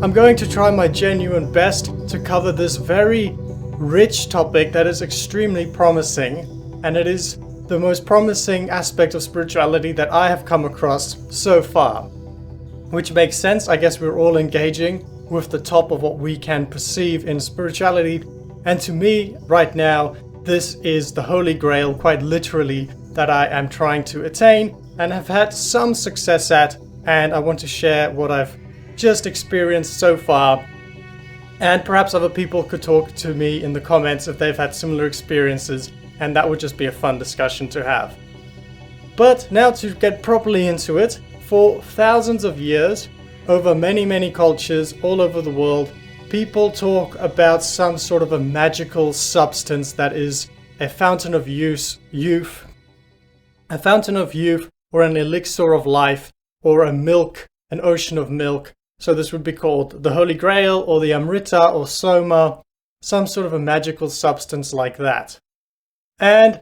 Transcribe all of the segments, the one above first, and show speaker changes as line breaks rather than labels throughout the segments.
I'm going to try my genuine best to cover this very rich topic that is extremely promising, and it is the most promising aspect of spirituality that I have come across so far. Which makes sense, I guess we're all engaging with the top of what we can perceive in spirituality, and to me, right now, this is the Holy Grail, quite literally, that I am trying to attain and have had some success at, and I want to share what I've just experienced so far. And perhaps other people could talk to me in the comments if they've had similar experiences, and that would just be a fun discussion to have. But now to get properly into it, for thousands of years, over many cultures all over the world, people talk about some sort of a magical substance that is a fountain of youth, a fountain of youth, or an elixir of life, or an ocean of milk. So this would be called the Holy Grail, or the Amrita, or Soma, some sort of a magical substance like that. And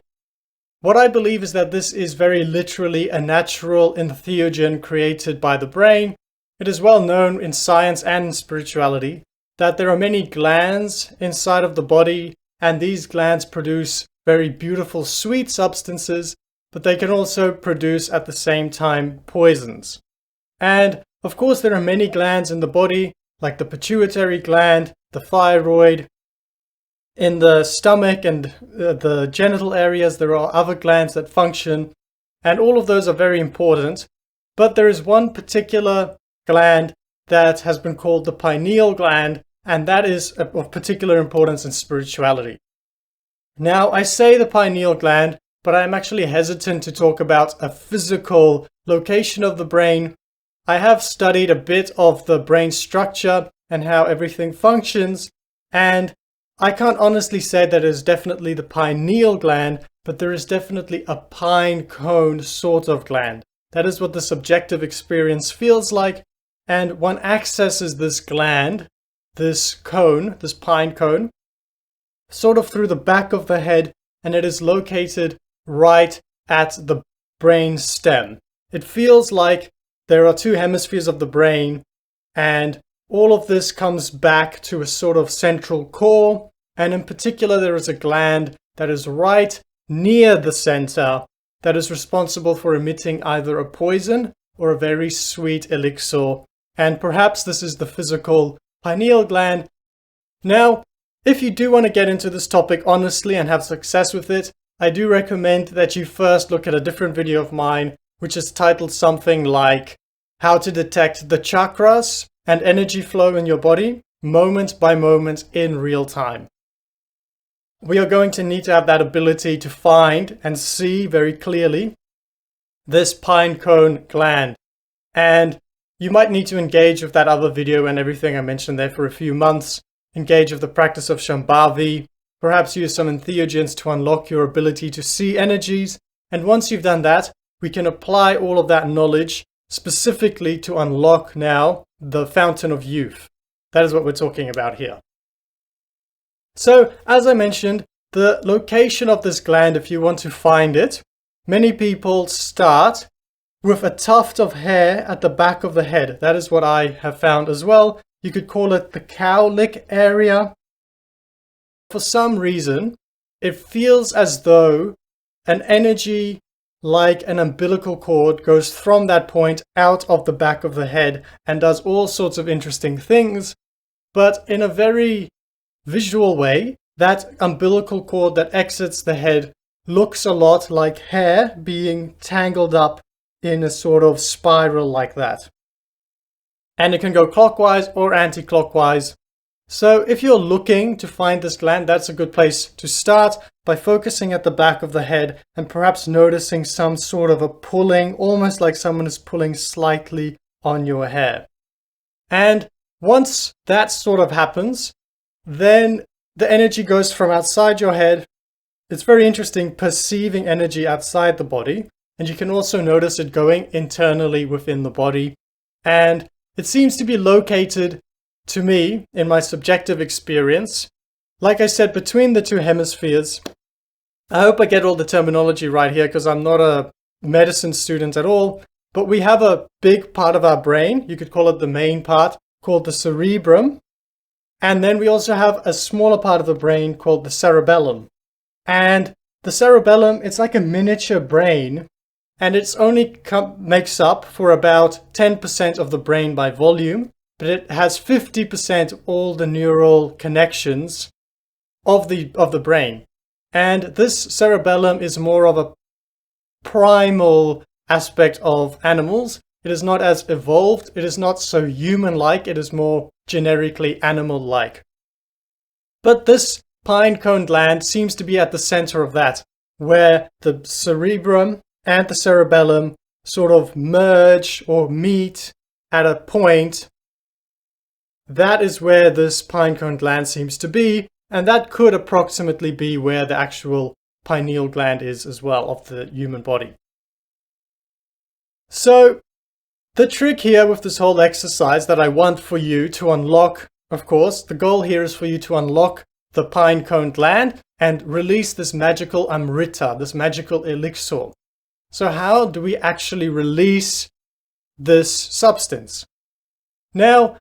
what I believe is that this is very literally a natural entheogen created by the brain. It is well known in science and in spirituality that there are many glands inside of the body, and these glands produce very beautiful sweet substances, but they can also produce at the same time poisons. And of course there are many glands in the body, like the pituitary gland, the thyroid. In the stomach and the genital areas, there are other glands that function, and all of those are very important. But there is one particular gland that has been called the pineal gland, and that is of particular importance in spirituality. Now, I say the pineal gland, but I'm actually hesitant to talk about a physical location of the brain. I have studied a bit of the brain structure and how everything functions, and I can't honestly say that it is definitely the pineal gland, but there is definitely a pine cone sort of gland. That is what the subjective experience feels like, and one accesses this gland, this pine cone, sort of through the back of the head, and it is located right at the brain stem. It feels like there are two hemispheres of the brain, and all of this comes back to a sort of central core, and in particular there is a gland that is right near the center that is responsible for emitting either a poison or a very sweet elixir, and perhaps this is the physical pineal gland. Now, if you do want to get into this topic honestly and have success with it, I do recommend that you first look at a different video of mine, which is titled something like How to Detect the Chakras and Energy Flow in Your Body, Moment by Moment in Real Time. We are going to need to have that ability to find and see very clearly this pine cone gland. And you might need to engage with that other video and everything I mentioned there for a few months, engage with the practice of Shambhavi, perhaps use some entheogens to unlock your ability to see energies. And once you've done that, we can apply all of that knowledge specifically to unlock now the fountain of youth. That is what we're talking about here. So, as I mentioned, the location of this gland, if you want to find it, many people start with a tuft of hair at the back of the head. That is what I have found as well. You could call it the cowlick area. For some reason, it feels as though an energy like an umbilical cord goes from that point out of the back of the head and does all sorts of interesting things, but in a very visual way. That umbilical cord that exits the head looks a lot like hair being tangled up in a sort of spiral like that. And it can go clockwise or anti-clockwise. So if you're looking to find this gland, that's a good place to start by focusing at the back of the head and perhaps noticing some sort of a pulling, almost like someone is pulling slightly on your hair. And once that sort of happens, then the energy goes from outside your head. It's very interesting perceiving energy outside the body, and you can also notice it going internally within the body. And it seems to be located, to me, in my subjective experience, like I said, between the two hemispheres. I hope I get all the terminology right here because I'm not a medicine student at all, but we have a big part of our brain, you could call it the main part, called the cerebrum. And then we also have a smaller part of the brain called the cerebellum. And the cerebellum, it's like a miniature brain, and it's only makes up for about 10% of the brain by volume, but it has 50% all the neural connections of the brain. And this cerebellum is more of a primal aspect of animals. It is not as evolved, it is not so human-like, it is more generically animal-like. But this pine cone gland seems to be at the center of that, where the cerebrum and the cerebellum sort of merge or meet at a point. That is where this pine cone gland seems to be, and that could approximately be where the actual pineal gland is as well of the human body. So the trick here with this whole exercise that I want for you to unlock, of course, the goal here is for you to unlock the pine cone gland and release this magical Amrita, this magical elixir. So how do we actually release this substance? Now,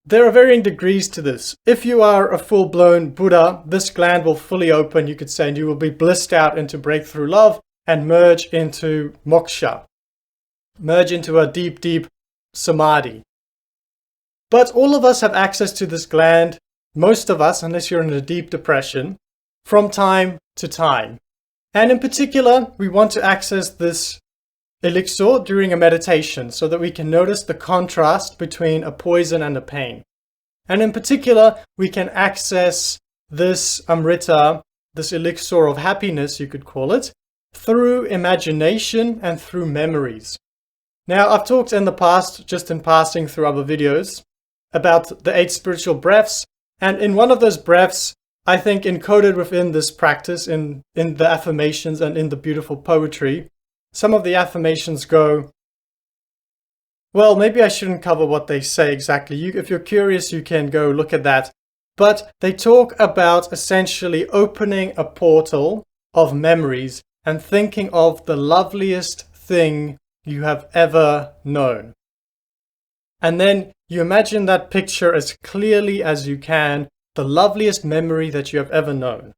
there are varying degrees to this. If you are a full-blown Buddha, this gland will fully open, you could say, and you will be blissed out into breakthrough love and merge into moksha. Merge into a deep, deep samadhi. But all of us have access to this gland, most of us, unless you're in a deep depression, from time to time. And in particular, we want to access this elixir during a meditation so that we can notice the contrast between a poison and a pain. And in particular, we can access this Amrita, this elixir of happiness, you could call it, through imagination and through memories. Now, I've talked in the past, just in passing through other videos, about the 8 spiritual breaths. And in one of those breaths, I think encoded within this practice, in the affirmations and in the beautiful poetry, some of the affirmations go, well, maybe I shouldn't cover what they say exactly. If you're curious, you can go look at that. But they talk about essentially opening a portal of memories and thinking of the loveliest thing you have ever known. And then you imagine that picture as clearly as you can, the loveliest memory that you have ever known.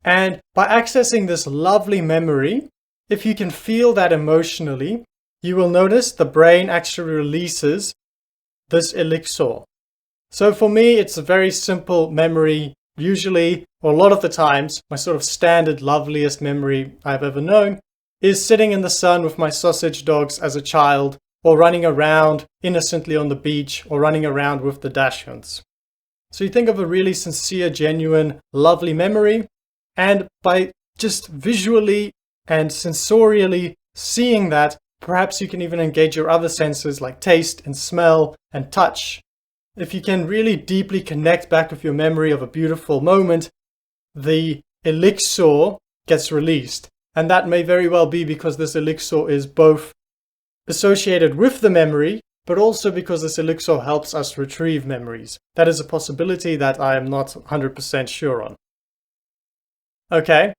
And by accessing this lovely memory, if you can feel that emotionally, you will notice the brain actually releases this elixir. So for me, it's a very simple memory. Usually, or a lot of the times, my sort of standard loveliest memory I've ever known is sitting in the sun with my sausage dogs as a child, or running around innocently on the beach, or running around with the dachshunds. So you think of a really sincere, genuine, lovely memory, and by just visually and sensorially seeing that, perhaps you can even engage your other senses like taste and smell and touch. If you can really deeply connect back with your memory of a beautiful moment, the elixir gets released. And that may very well be because this elixir is both associated with the memory, but also because this elixir helps us retrieve memories. That is a possibility that I am not 100% sure on. Okay,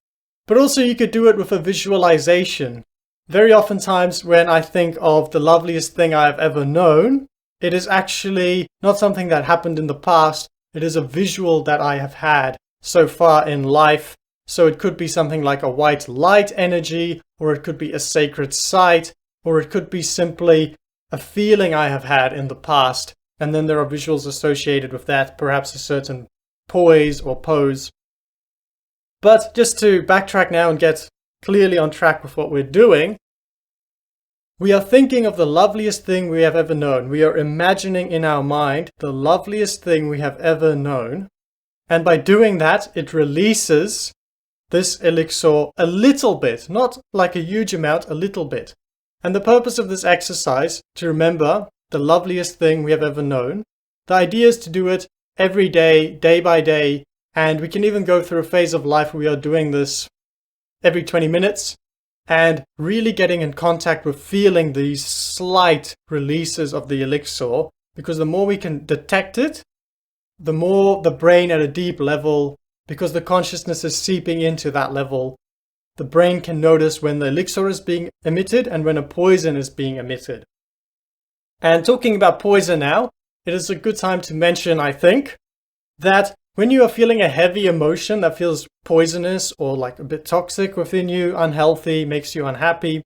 but also you could do it with a visualization. Very oftentimes when I think of the loveliest thing I have ever known, it is actually not something that happened in the past, it is a visual that I have had so far in life. So it could be something like a white light energy, or it could be a sacred site, or it could be simply a feeling I have had in the past. And then there are visuals associated with that, perhaps a certain poise or pose. But just to backtrack now and get clearly on track with what we're doing, we are thinking of the loveliest thing we have ever known. We are imagining in our mind the loveliest thing we have ever known. And by doing that, it releases this elixir a little bit, not like a huge amount, a little bit. And the purpose of this exercise, to remember the loveliest thing we have ever known, the idea is to do it every day, day by day, and we can even go through a phase of life where we are doing this every 20 minutes and really getting in contact with feeling these slight releases of the elixir, because the more we can detect it, the more the brain at a deep level, because the consciousness is seeping into that level, the brain can notice when the elixir is being emitted and when a poison is being emitted. And talking about poison now, it is a good time to mention, I think, that when you are feeling a heavy emotion that feels poisonous or like a bit toxic within you, unhealthy, makes you unhappy,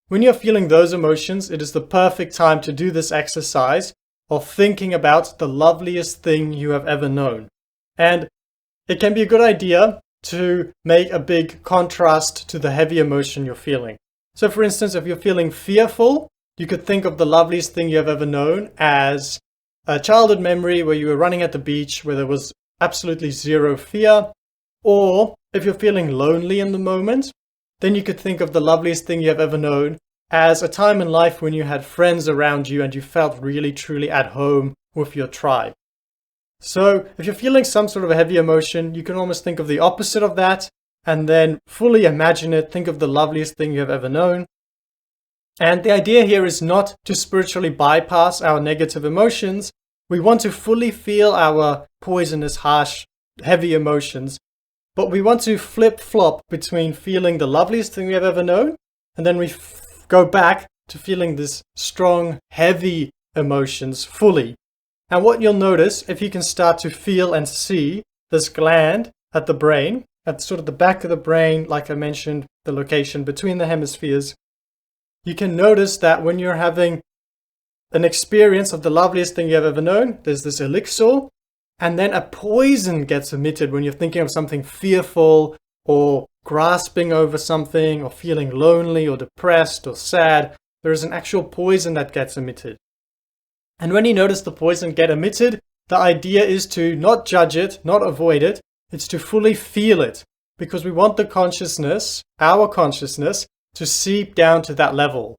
when you're feeling those emotions, it is the perfect time to do this exercise of thinking about the loveliest thing you have ever known. And it can be a good idea to make a big contrast to the heavy emotion you're feeling. So for instance, if you're feeling fearful, you could think of the loveliest thing you have ever known as a childhood memory where you were running at the beach where there was absolutely zero fear. Or if you're feeling lonely in the moment, then you could think of the loveliest thing you have ever known as a time in life when you had friends around you and you felt really truly at home with your tribe. So if you're feeling some sort of a heavy emotion, you can almost think of the opposite of that and then fully imagine it, think of the loveliest thing you have ever known. And the idea here is not to spiritually bypass our negative emotions. We want to fully feel our poisonous, harsh, heavy emotions, but we want to flip-flop between feeling the loveliest thing we have ever known, and then we go back to feeling this strong, heavy emotions fully. And what you'll notice, if you can start to feel and see this gland at the brain, at sort of the back of the brain, like I mentioned, the location between the hemispheres, you can notice that when you're having an experience of the loveliest thing you have ever known, there's this elixir, and then a poison gets emitted when you're thinking of something fearful or grasping over something or feeling lonely or depressed or sad. There is an actual poison that gets emitted. And when you notice the poison get emitted, the idea is to not judge it, not avoid it. It's to fully feel it, because we want the consciousness, our consciousness, to seep down to that level.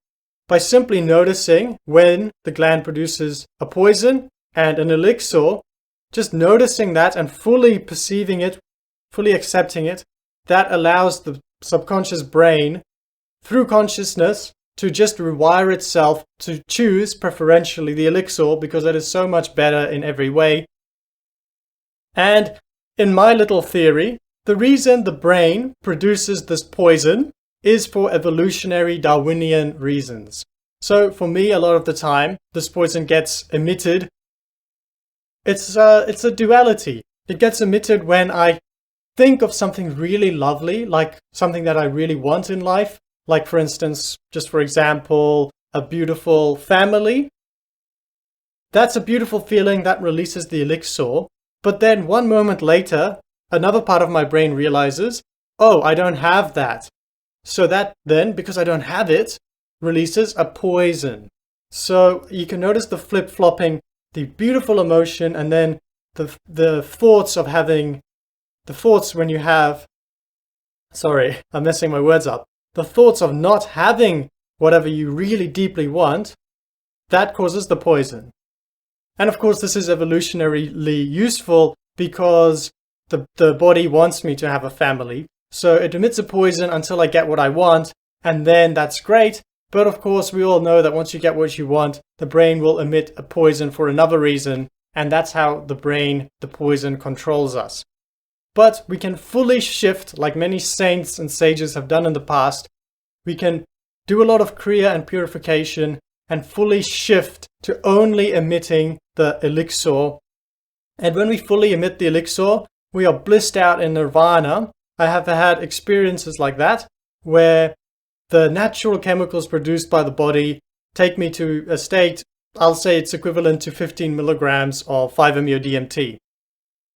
By simply noticing when the gland produces a poison and an elixir, just noticing that and fully perceiving it, fully accepting it, that allows the subconscious brain, through consciousness, to just rewire itself to choose preferentially the elixir because it is so much better in every way. And in my little theory, the reason the brain produces this poison is for evolutionary Darwinian reasons. So for me, a lot of the time, this poison gets emitted. It's a duality. It gets emitted when I think of something really lovely, like something that I really want in life. Like for instance, just for example, a beautiful family. That's a beautiful feeling that releases the elixir. But then one moment later, another part of my brain realizes, oh, I don't have that. So that then, because I don't have it, releases a poison. So you can notice the flip-flopping, the beautiful emotion, and then the thoughts of having, the thoughts when you have, sorry, I'm messing my words up. The thoughts of not having whatever you really deeply want, that causes the poison. And of course, this is evolutionarily useful because the body wants me to have a family. So it emits a poison until I get what I want, and then that's great. But of course, we all know that once you get what you want, the brain will emit a poison for another reason, and that's how the brain, the poison, controls us. But we can fully shift, like many saints and sages have done in the past. We can do a lot of kriya and purification and fully shift to only emitting the elixir. And when we fully emit the elixir, we are blissed out in nirvana. I have had experiences like that, where the natural chemicals produced by the body take me to a state, I'll say it's equivalent to 15 milligrams of 5-MeO-DMT.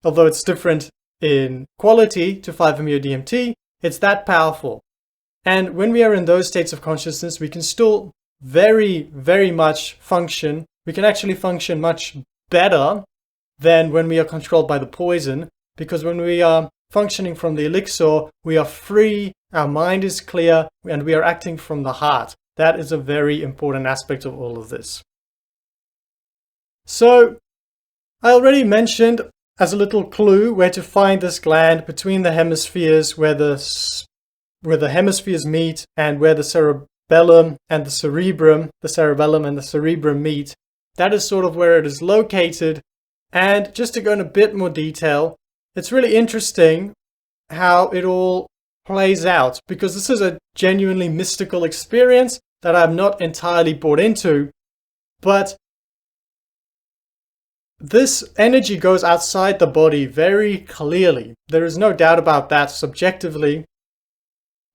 Although it's different in quality to 5-MeO-DMT, it's that powerful. And when we are in those states of consciousness, we can still very, very much function. We can actually function much better than when we are controlled by the poison, because when we are functioning from the elixir, we are free, our mind is clear, and we are acting from the heart. That is a very important aspect of all of this. So, I already mentioned as a little clue where to find this gland between the hemispheres, where the hemispheres meet and where the cerebellum and the cerebrum meet. That is sort of where it is located. And just to go in a bit more detail, it's really interesting how it all plays out, because this is a genuinely mystical experience that I'm not entirely bought into. But this energy goes outside the body very clearly. There is no doubt about that subjectively.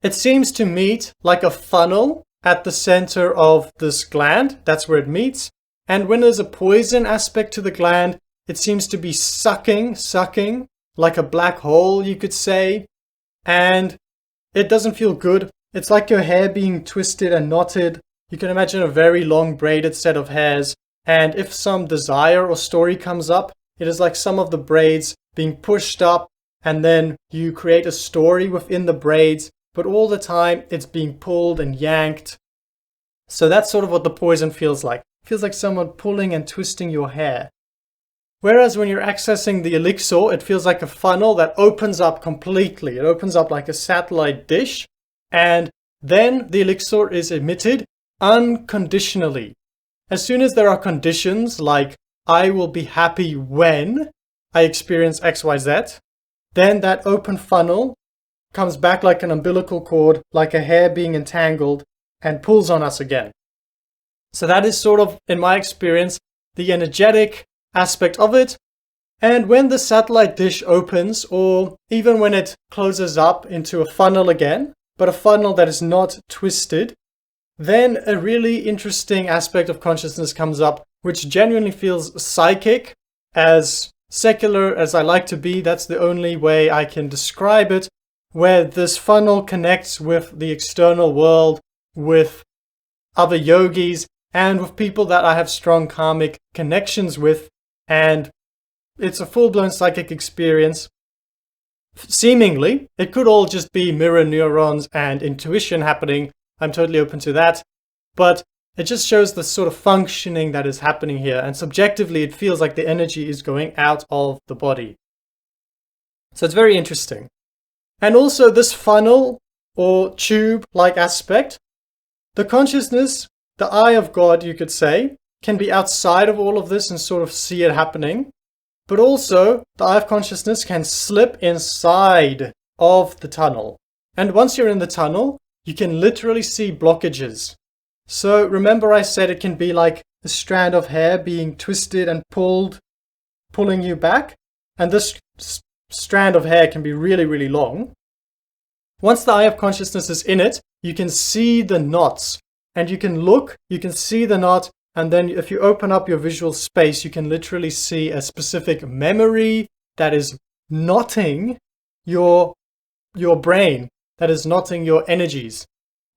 It seems to meet like a funnel at the center of this gland. That's where it meets. And when there's a poison aspect to the gland, it seems to be sucking like a black hole, you could say. And it doesn't feel good. It's like your hair being twisted and knotted. You can imagine a very long braided set of hairs. And if some desire or story comes up, it is like some of the braids being pushed up, and then you create a story within the braids, but all the time it's being pulled and yanked. So that's sort of what the poison feels like. It feels like someone pulling and twisting your hair. Whereas when you're accessing the elixir, it feels like a funnel that opens up completely. It opens up like a satellite dish, and then the elixir is emitted unconditionally. As soon as there are conditions like I will be happy when I experience XYZ, then that open funnel comes back like an umbilical cord, like a hair being entangled, and pulls on us again. So that is sort of, in my experience, the energetic aspect of it. And when the satellite dish opens, or even when it closes up into a funnel again, but a funnel that is not twisted, then a really interesting aspect of consciousness comes up, which genuinely feels psychic. As secular as I like to be, that's the only way I can describe it, where this funnel connects with the external world, with other yogis, and with people that I have strong karmic connections with, and it's a full-blown psychic experience. Seemingly, it could all just be mirror neurons and intuition happening. I'm totally open to that, but it just shows the sort of functioning that is happening here, and subjectively it feels like the energy is going out of the body. So it's very interesting. And also this funnel or tube-like aspect, the consciousness, the eye of God, you could say, can be outside of all of this and sort of see it happening. But also, the eye of consciousness can slip inside of the tunnel. And once you're in the tunnel, you can literally see blockages. So remember I said it can be like a strand of hair being twisted and pulling you back. And this strand of hair can be really, really long. Once the eye of consciousness is in it, you can see the knots. And you can look, you can see the knot, and then if you open up your visual space, you can literally see a specific memory that is knotting your brain, that is knotting your energies.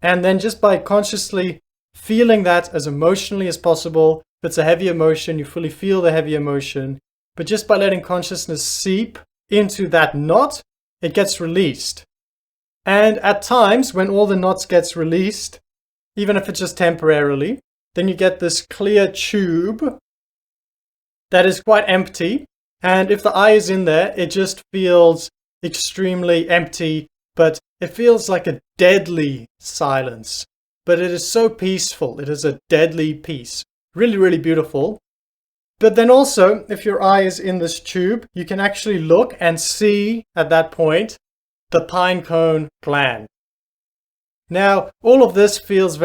And then just by consciously feeling that as emotionally as possible, if it's a heavy emotion, you fully feel the heavy emotion, but just by letting consciousness seep into that knot, it gets released. And at times, when all the knots gets released, even if it's just temporarily, then you get this clear tube that is quite empty. And if the eye is in there, it just feels extremely empty, but it feels like a deadly silence. But it is so peaceful. It is a deadly peace. Really, really beautiful. But then also, if your eye is in this tube, you can actually look and see at that point the pine cone gland. Now, all of this feels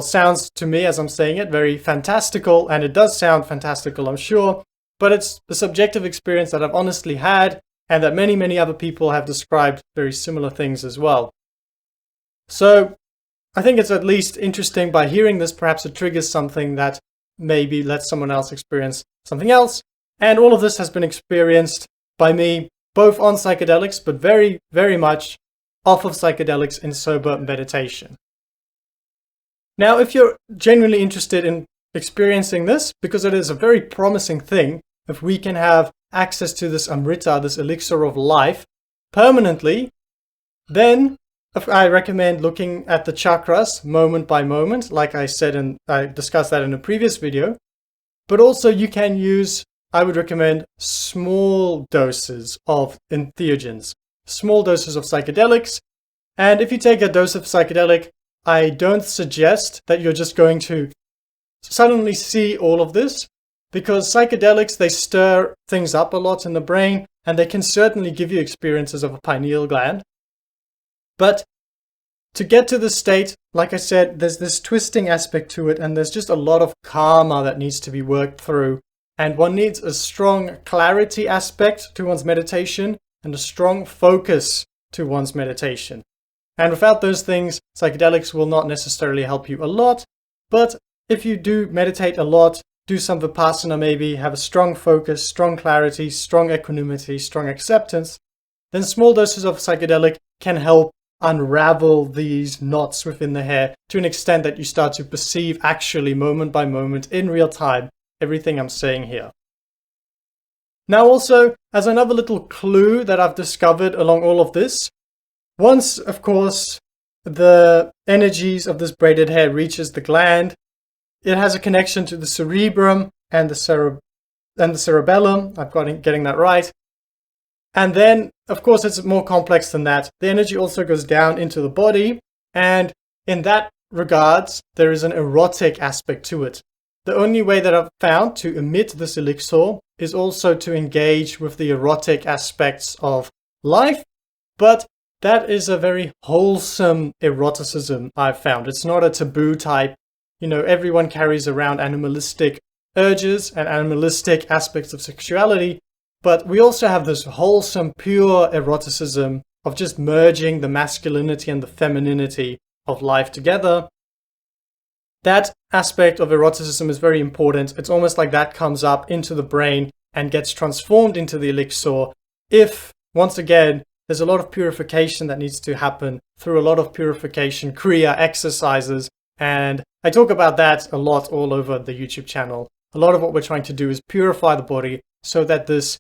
sounds to me as I'm saying it, very fantastical, and it does sound fantastical, I'm sure, but it's a subjective experience that I've honestly had, and that many, many other people have described very similar things as well. So, I think it's at least interesting by hearing this, perhaps it triggers something that maybe lets someone else experience something else, and all of this has been experienced by me, both on psychedelics, but very, very much off of psychedelics in sober meditation. Now, if you're genuinely interested in experiencing this, because it is a very promising thing, if we can have access to this Amrita, this elixir of life, permanently, then I recommend looking at the chakras moment by moment, like I said, and I discussed that in a previous video. But also you can use, I would recommend, small doses of entheogens. Small doses of psychedelics, and if you take a dose of psychedelic, I don't suggest that you're just going to suddenly see all of this, because psychedelics, they stir things up a lot in the brain, and they can certainly give you experiences of a pineal gland. But to get to the state, like I said, there's this twisting aspect to it, and there's just a lot of karma that needs to be worked through. And one needs a strong clarity aspect to one's meditation and a strong focus to one's meditation. And without those things, psychedelics will not necessarily help you a lot. But if you do meditate a lot, do some vipassana maybe, have a strong focus, strong clarity, strong equanimity, strong acceptance, then small doses of psychedelic can help unravel these knots within the hair to an extent that you start to perceive actually moment by moment in real time everything I'm saying here. Now also, as another little clue that I've discovered along all of this, once, of course, the energies of this braided hair reaches the gland, it has a connection to the cerebrum and the cerebellum. I've got getting that right. And then, of course, it's more complex than that. The energy also goes down into the body, and in that regards, there is an erotic aspect to it. The only way that I've found to emit this elixir is also to engage with the erotic aspects of life, but that is a very wholesome eroticism I've found. It's not a taboo type. You know, everyone carries around animalistic urges and animalistic aspects of sexuality, but we also have this wholesome, pure eroticism of just merging the masculinity and the femininity of life together. That aspect of eroticism is very important. It's almost like that comes up into the brain and gets transformed into the elixir if, once again, there's a lot of purification that needs to happen through a lot of purification, kriya exercises, and I talk about that a lot all over the YouTube channel. A lot of what we're trying to do is purify the body so that this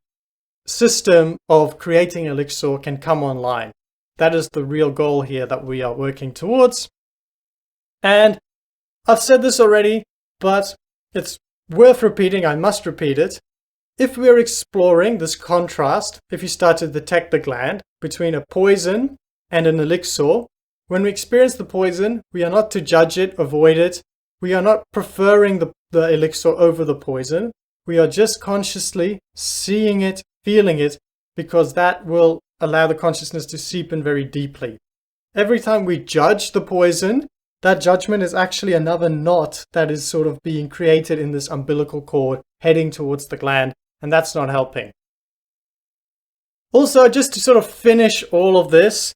system of creating elixir can come online. That is the real goal here that we are working towards. And I've said this already, but it's worth repeating. I must repeat it. If we're exploring this contrast, if you start to detect the gland between a poison and an elixir, when we experience the poison, we are not to judge it, avoid it. We are not preferring the elixir over the poison. We are just consciously seeing it, feeling it, because that will allow the consciousness to seep in very deeply. Every time we judge the poison, that judgment is actually another knot that is sort of being created in this umbilical cord heading towards the gland, and that's not helping. Also, just to sort of finish all of this,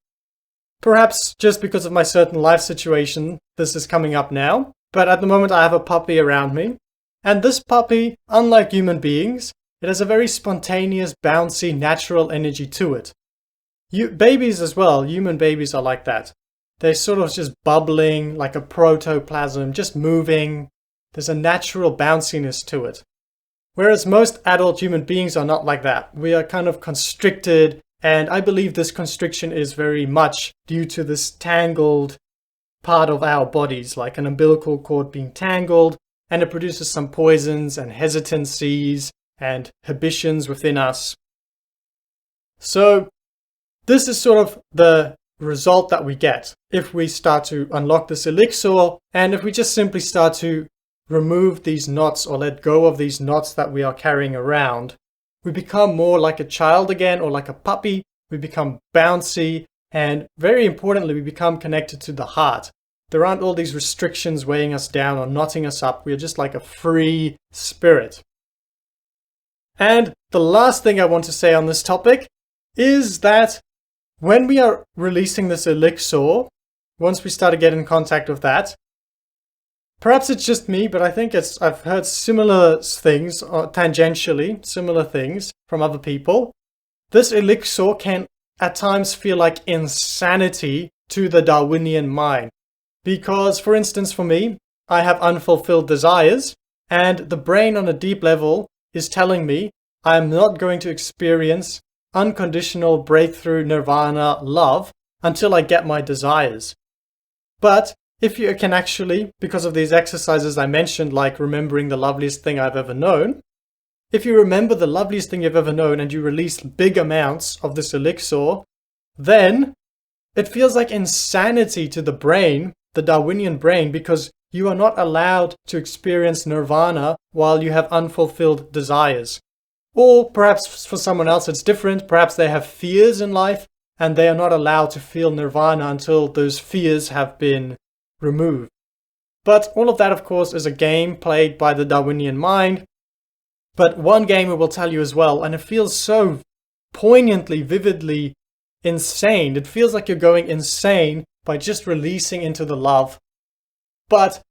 perhaps just because of my certain life situation, this is coming up now, but at the moment I have a puppy around me, and this puppy, unlike human beings, it has a very spontaneous, bouncy, natural energy to it. Babies as well, human babies are like that. They're sort of just bubbling like a protoplasm, just moving. There's a natural bounciness to it. Whereas most adult human beings are not like that. We are kind of constricted, and I believe this constriction is very much due to this tangled part of our bodies, like an umbilical cord being tangled, and it produces some poisons and hesitancies and inhibitions within us. So this is sort of the result that we get if we start to unlock this elixir, and if we just simply start to remove these knots or let go of these knots that we are carrying around. We become more like a child again, or like a puppy. We become bouncy, and very importantly, we become connected to the heart. There aren't all these restrictions weighing us down or knotting us up. We are just like a free spirit. And the last thing I want to say on this topic is that when we are releasing this elixir, once we start to get in contact with that, perhaps it's just me, but I think I've heard similar things, tangentially, similar things from other people. This elixir can at times feel like insanity to the Darwinian mind. Because, for instance, for me, I have unfulfilled desires, and the brain on a deep level is telling me I am not going to experience unconditional breakthrough nirvana love until I get my desires. But if you can actually, because of these exercises I mentioned, like remembering the loveliest thing I've ever known, if you remember the loveliest thing you've ever known and you release big amounts of this elixir, then it feels like insanity to the brain, the Darwinian brain, because you are not allowed to experience nirvana while you have unfulfilled desires. Or perhaps for someone else it's different. Perhaps they have fears in life and they are not allowed to feel nirvana until those fears have been removed. But all of that, of course, is a game played by the Darwinian mind. But one gamer will tell you as well, and it feels so poignantly, vividly insane. It feels like you're going insane by just releasing into the love. But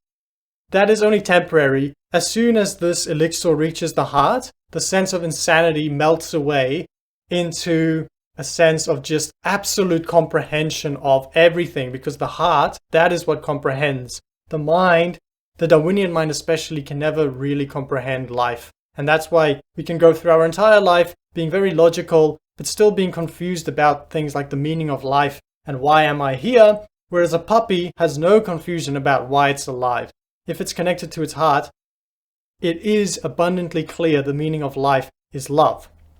that is only temporary. As soon as this elixir reaches the heart, the sense of insanity melts away into a sense of just absolute comprehension of everything, because the heart, that is what comprehends. The mind, the Darwinian mind especially, can never really comprehend life. And that's why we can go through our entire life being very logical, but still being confused about things like the meaning of life and why am I here, whereas a puppy has no confusion about why it's alive. If it's connected to its heart, it is abundantly clear the meaning of life is love.